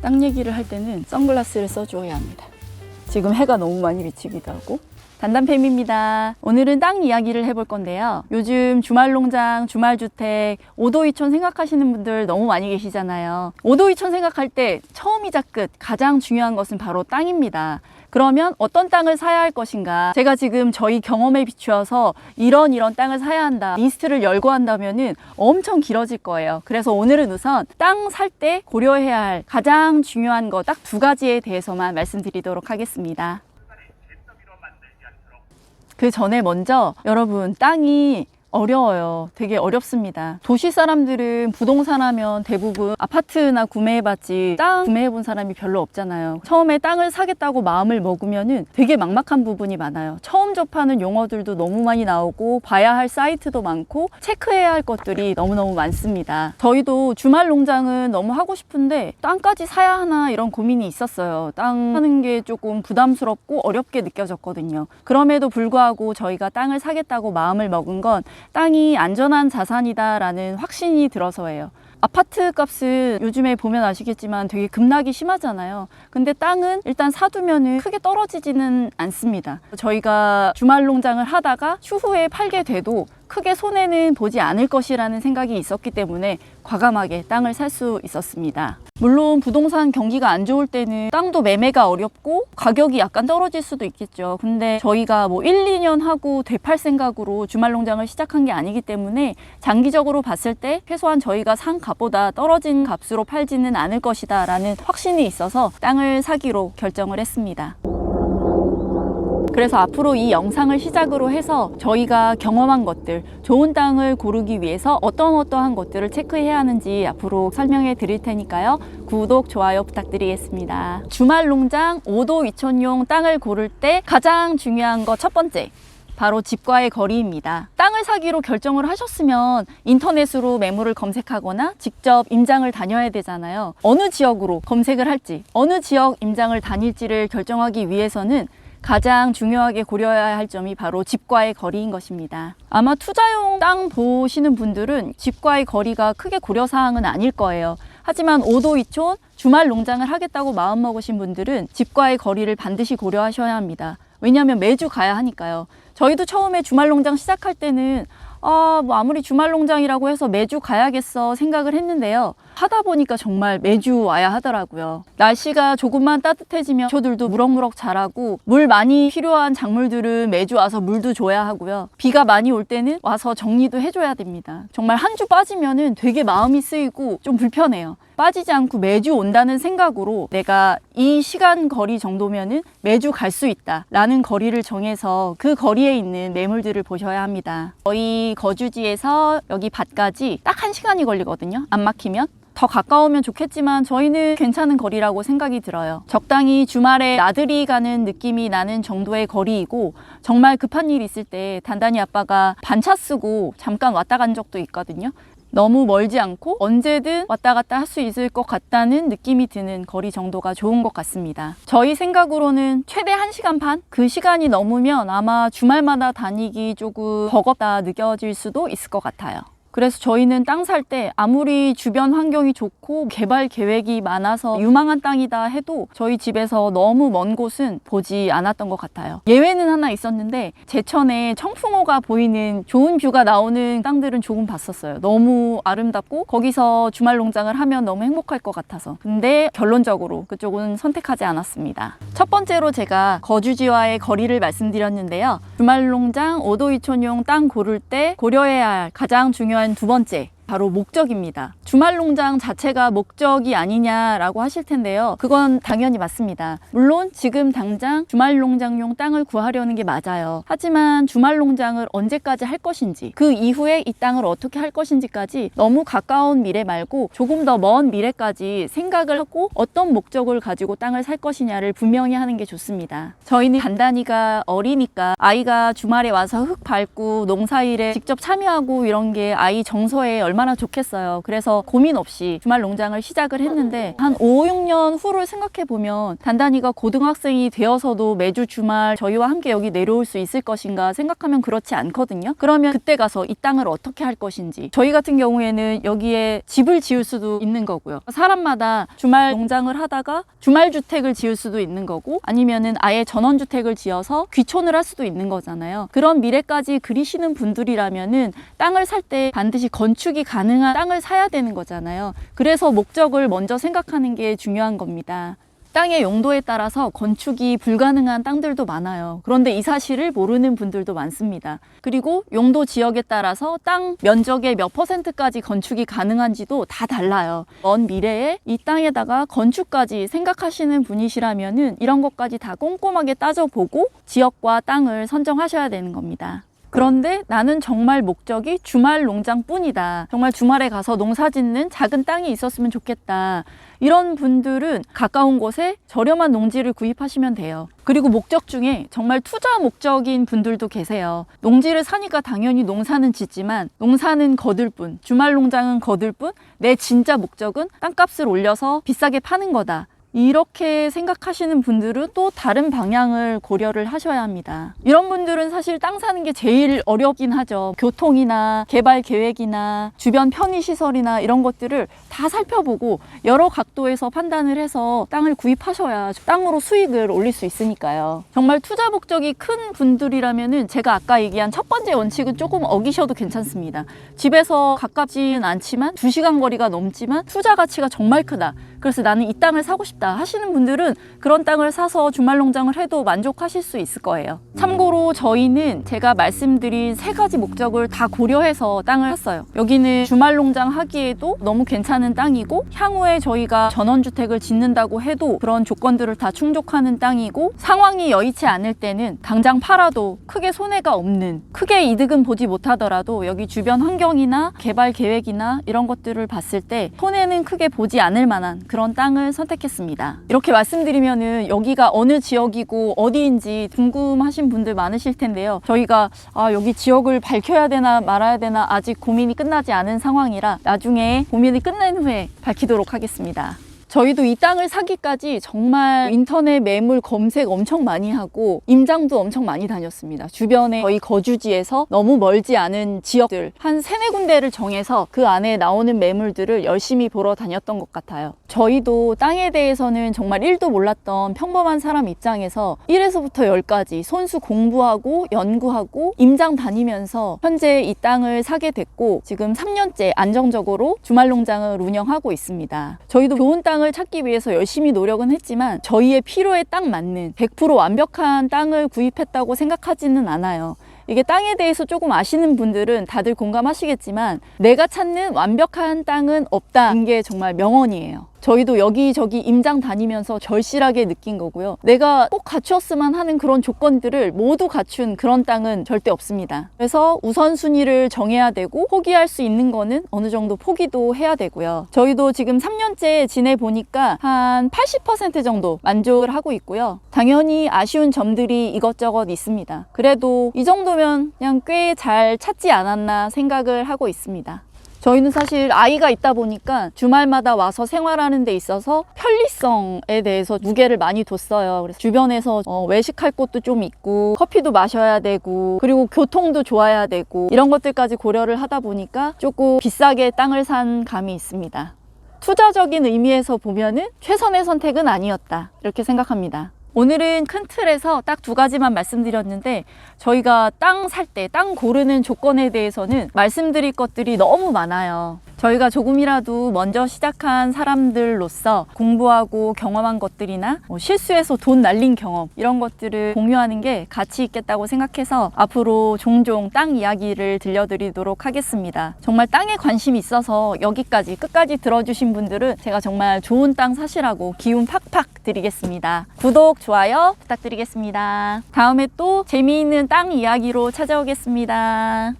땅 얘기를 할 때는 선글라스를 써주어야 합니다. 지금 해가 너무 많이 비치기도 하고. 단단팸입니다. 오늘은 땅 이야기를 해볼 건데요. 요즘 주말농장, 주말주택, 5도 2촌 생각하시는 분들 너무 많이 계시잖아요. 5도 2촌 생각할 때 처음이자 끝 가장 중요한 것은 바로 땅입니다. 그러면 어떤 땅을 사야 할 것인가? 제가 지금 저희 경험에 비추어서 이런 땅을 사야 한다 리스트를 열고 한다면은 엄청 길어질 거예요. 그래서 오늘은 우선 땅 살 때 고려해야 할 가장 중요한 것 딱 2가지에 대해서만 말씀드리도록 하겠습니다. 그 전에 먼저 여러분, 땅이 어려워요. 되게 어렵습니다. 도시 사람들은 부동산 하면 대부분 아파트나 구매해봤지 땅 구매해본 사람이 별로 없잖아요. 처음에 땅을 사겠다고 마음을 먹으면은 되게 막막한 부분이 많아요. 처음 접하는 용어들도 너무 많이 나오고 봐야 할 사이트도 많고 체크해야 할 것들이 너무너무 많습니다. 저희도 주말 농장은 너무 하고 싶은데 땅까지 사야 하나 이런 고민이 있었어요. 땅 사는 게 조금 부담스럽고 어렵게 느껴졌거든요. 그럼에도 불구하고 저희가 땅을 사겠다고 마음을 먹은 건 땅이 안전한 자산이다라는 확신이 들어서예요. 아파트 값은 요즘에 보면 아시겠지만 되게 급락이 심하잖아요. 근데 땅은 일단 사두면은 크게 떨어지지는 않습니다. 저희가 주말 농장을 하다가 추후에 팔게 돼도 크게 손해는 보지 않을 것이라는 생각이 있었기 때문에 과감하게 땅을 살 수 있었습니다. 물론 부동산 경기가 안 좋을 때는 땅도 매매가 어렵고 가격이 약간 떨어질 수도 있겠죠. 근데 저희가 뭐 1, 2년 하고 되팔 생각으로 주말 농장을 시작한 게 아니기 때문에 장기적으로 봤을 때 최소한 저희가 산 값보다 떨어진 값으로 팔지는 않을 것이다 라는 확신이 있어서 땅을 사기로 결정을 했습니다. 그래서 앞으로 이 영상을 시작으로 해서 저희가 경험한 것들, 좋은 땅을 고르기 위해서 어떠한 것들을 체크해야 하는지 앞으로 설명해 드릴 테니까요. 구독, 좋아요 부탁드리겠습니다. 주말 농장 5도 2촌용 땅을 고를 때 가장 중요한 거 첫 번째, 바로 집과의 거리입니다. 땅을 사기로 결정을 하셨으면 인터넷으로 매물을 검색하거나 직접 임장을 다녀야 되잖아요. 어느 지역으로 검색을 할지, 어느 지역 임장을 다닐지를 결정하기 위해서는 가장 중요하게 고려해야 할 점이 바로 집과의 거리인 것입니다. 아마 투자용 땅 보시는 분들은 집과의 거리가 크게 고려사항은 아닐 거예요. 하지만 5도 2촌 주말 농장을 하겠다고 마음먹으신 분들은 집과의 거리를 반드시 고려하셔야 합니다. 왜냐하면 매주 가야 하니까요. 저희도 처음에 주말 농장 시작할 때는 뭐 아무리 주말 농장이라고 해서 매주 가야겠어 생각을 했는데요. 하다 보니까 정말 매주 와야 하더라고요. 날씨가 조금만 따뜻해지면 초들도 무럭무럭 자라고 물 많이 필요한 작물들은 매주 와서 물도 줘야 하고요. 비가 많이 올 때는 와서 정리도 해줘야 됩니다. 정말 한 주 빠지면은 되게 마음이 쓰이고 좀 불편해요. 빠지지 않고 매주 온다는 생각으로 내가 이 시간 거리 정도면은 매주 갈 수 있다 라는 거리를 정해서 그 거리에 있는 매물들을 보셔야 합니다. 저희 거주지에서 여기 밭까지 딱 1시간이 걸리거든요. 안 막히면. 더 가까우면 좋겠지만 저희는 괜찮은 거리라고 생각이 들어요. 적당히 주말에 나들이 가는 느낌이 나는 정도의 거리이고, 정말 급한 일 있을 때 단단히 아빠가 반차 쓰고 잠깐 왔다 간 적도 있거든요. 너무 멀지 않고 언제든 왔다 갔다 할 수 있을 것 같다는 느낌이 드는 거리 정도가 좋은 것 같습니다. 저희 생각으로는 최대 1시간 반? 그 시간이 넘으면 아마 주말마다 다니기 조금 버겁다 느껴질 수도 있을 것 같아요. 그래서 저희는 땅 살 때 아무리 주변 환경이 좋고 개발 계획이 많아서 유망한 땅이다 해도 저희 집에서 너무 먼 곳은 보지 않았던 것 같아요. 예외는 하나 있었는데 제천에 청풍호가 보이는 좋은 뷰가 나오는 땅들은 조금 봤었어요. 너무 아름답고 거기서 주말 농장을 하면 너무 행복할 것 같아서. 근데 결론적으로 그쪽은 선택하지 않았습니다. 첫 번째로 제가 거주지와의 거리를 말씀드렸는데요. 주말 농장 5도 2촌용 땅 고를 때 고려해야 할 가장 중요한 2번째, 바로 목적입니다. 주말 농장 자체가 목적이 아니냐라고 하실 텐데요. 그건 당연히 맞습니다. 물론 지금 당장 주말 농장용 땅을 구하려는 게 맞아요. 하지만 주말 농장을 언제까지 할 것인지, 그 이후에 이 땅을 어떻게 할 것인지까지 너무 가까운 미래 말고 조금 더 먼 미래까지 생각을 하고 어떤 목적을 가지고 땅을 살 것이냐를 분명히 하는 게 좋습니다. 저희는 단단히가 어리니까 아이가 주말에 와서 흙 밟고 농사일에 직접 참여하고 이런 게 아이 정서에 얼마 얼마나 좋겠어요. 그래서 고민 없이 주말 농장을 시작을 했는데 한 5, 6년 후를 생각해 보면 단단이가 고등학생이 되어서도 매주 주말 저희와 함께 여기 내려올 수 있을 것인가 생각하면 그렇지 않거든요. 그러면 그때 가서 이 땅을 어떻게 할 것인지, 저희 같은 경우에는 여기에 집을 지을 수도 있는 거고요. 사람마다 주말 농장을 하다가 주말 주택을 지을 수도 있는 거고, 아니면은 아예 전원주택을 지어서 귀촌을 할 수도 있는 거잖아요. 그런 미래까지 그리시는 분들이라면은 땅을 살 때 반드시 건축이 가능한 땅을 사야 되는 거잖아요. 그래서 목적을 먼저 생각하는 게 중요한 겁니다. 땅의 용도에 따라서 건축이 불가능한 땅들도 많아요. 그런데 이 사실을 모르는 분들도 많습니다. 그리고 용도 지역에 따라서 땅 면적의 몇 %까지 건축이 가능한지도 다 달라요. 먼 미래에 이 땅에다가 건축까지 생각하시는 분이시라면은 이런 것까지 다 꼼꼼하게 따져보고 지역과 땅을 선정하셔야 되는 겁니다. 그런데 나는 정말 목적이 주말 농장뿐이다. 정말 주말에 가서 농사 짓는 작은 땅이 있었으면 좋겠다. 이런 분들은 가까운 곳에 저렴한 농지를 구입하시면 돼요. 그리고 목적 중에 정말 투자 목적인 분들도 계세요. 농지를 사니까 당연히 농사는 짓지만 농사는 거둘 뿐, 주말 농장은 거둘 뿐, 내 진짜 목적은 땅값을 올려서 비싸게 파는 거다. 이렇게 생각하시는 분들은 또 다른 방향을 고려를 하셔야 합니다. 이런 분들은 사실 땅 사는 게 제일 어렵긴 하죠. 교통이나 개발 계획이나 주변 편의시설이나 이런 것들을 다 살펴보고 여러 각도에서 판단을 해서 땅을 구입하셔야 땅으로 수익을 올릴 수 있으니까요. 정말 투자 목적이 큰 분들이라면은 제가 아까 얘기한 첫 번째 원칙은 조금 어기셔도 괜찮습니다. 집에서 가깝지는 않지만 2시간 거리가 넘지만 투자 가치가 정말 크다. 그래서 나는 이 땅을 사고 싶다 하시는 분들은 그런 땅을 사서 주말 농장을 해도 만족하실 수 있을 거예요. 참고로 저희는 제가 말씀드린 3가지 목적을 다 고려해서 땅을 샀어요. 여기는 주말 농장 하기에도 너무 괜찮은 땅이고, 향후에 저희가 전원주택을 짓는다고 해도 그런 조건들을 다 충족하는 땅이고, 상황이 여의치 않을 때는 당장 팔아도 크게 손해가 없는, 크게 이득은 보지 못하더라도 여기 주변 환경이나 개발 계획이나 이런 것들을 봤을 때 손해는 크게 보지 않을 만한 그런 땅을 선택했습니다. 이렇게 말씀드리면은 여기가 어느 지역이고 어디인지 궁금하신 분들 많으실 텐데요. 저희가 여기 지역을 밝혀야 되나 말아야 되나 아직 고민이 끝나지 않은 상황이라 나중에 고민이 끝난 후에 밝히도록 하겠습니다. 저희도 이 땅을 사기까지 정말 인터넷 매물 검색 엄청 많이 하고 임장도 엄청 많이 다녔습니다. 주변에 저희 거주지에서 너무 멀지 않은 지역들 한 3-4군데를 정해서 그 안에 나오는 매물들을 열심히 보러 다녔던 것 같아요. 저희도 땅에 대해서는 정말 1도 몰랐던 평범한 사람 입장에서 1에서부터 10까지 손수 공부하고 연구하고 임장 다니면서 현재 이 땅을 사게 됐고, 지금 3년째 안정적으로 주말 농장을 운영하고 있습니다. 저희도 좋은 땅을 찾기 위해서 열심히 노력은 했지만 저희의 필요에 딱 맞는 100% 완벽한 땅을 구입했다고 생각하지는 않아요. 이게 땅에 대해서 조금 아시는 분들은 다들 공감하시겠지만 내가 찾는 완벽한 땅은 없다는 게 정말 명언이에요. 저희도 여기저기 임장 다니면서 절실하게 느낀 거고요. 내가 꼭 갖추었으면 하는 그런 조건들을 모두 갖춘 그런 땅은 절대 없습니다. 그래서 우선순위를 정해야 되고 포기할 수 있는 거는 어느 정도 포기도 해야 되고요. 저희도 지금 3년째 지내보니까 한 80% 정도 만족을 하고 있고요. 당연히 아쉬운 점들이 이것저것 있습니다. 그래도 이 정도면 그냥 꽤 잘 찾지 않았나 생각을 하고 있습니다. 저희는 사실 아이가 있다 보니까 주말마다 와서 생활하는 데 있어서 편리성에 대해서 무게를 많이 뒀어요. 그래서 주변에서 외식할 곳도 좀 있고 커피도 마셔야 되고 그리고 교통도 좋아야 되고 이런 것들까지 고려를 하다 보니까 조금 비싸게 땅을 산 감이 있습니다. 투자적인 의미에서 보면은 최선의 선택은 아니었다, 이렇게 생각합니다. 오늘은 큰 틀에서 딱 2가지만 말씀드렸는데 저희가 땅 살 때, 땅 고르는 조건에 대해서는 말씀드릴 것들이 너무 많아요. 저희가 조금이라도 먼저 시작한 사람들로서 공부하고 경험한 것들이나 실수해서 돈 날린 경험, 이런 것들을 공유하는 게 가치 있겠다고 생각해서 앞으로 종종 땅 이야기를 들려드리도록 하겠습니다. 정말 땅에 관심이 있어서 여기까지 끝까지 들어주신 분들은 제가 정말 좋은 땅 사시라고 기운 팍팍 드리겠습니다. 구독, 좋아요 부탁드리겠습니다. 다음에 또 재미있는 땅 이야기로 찾아오겠습니다.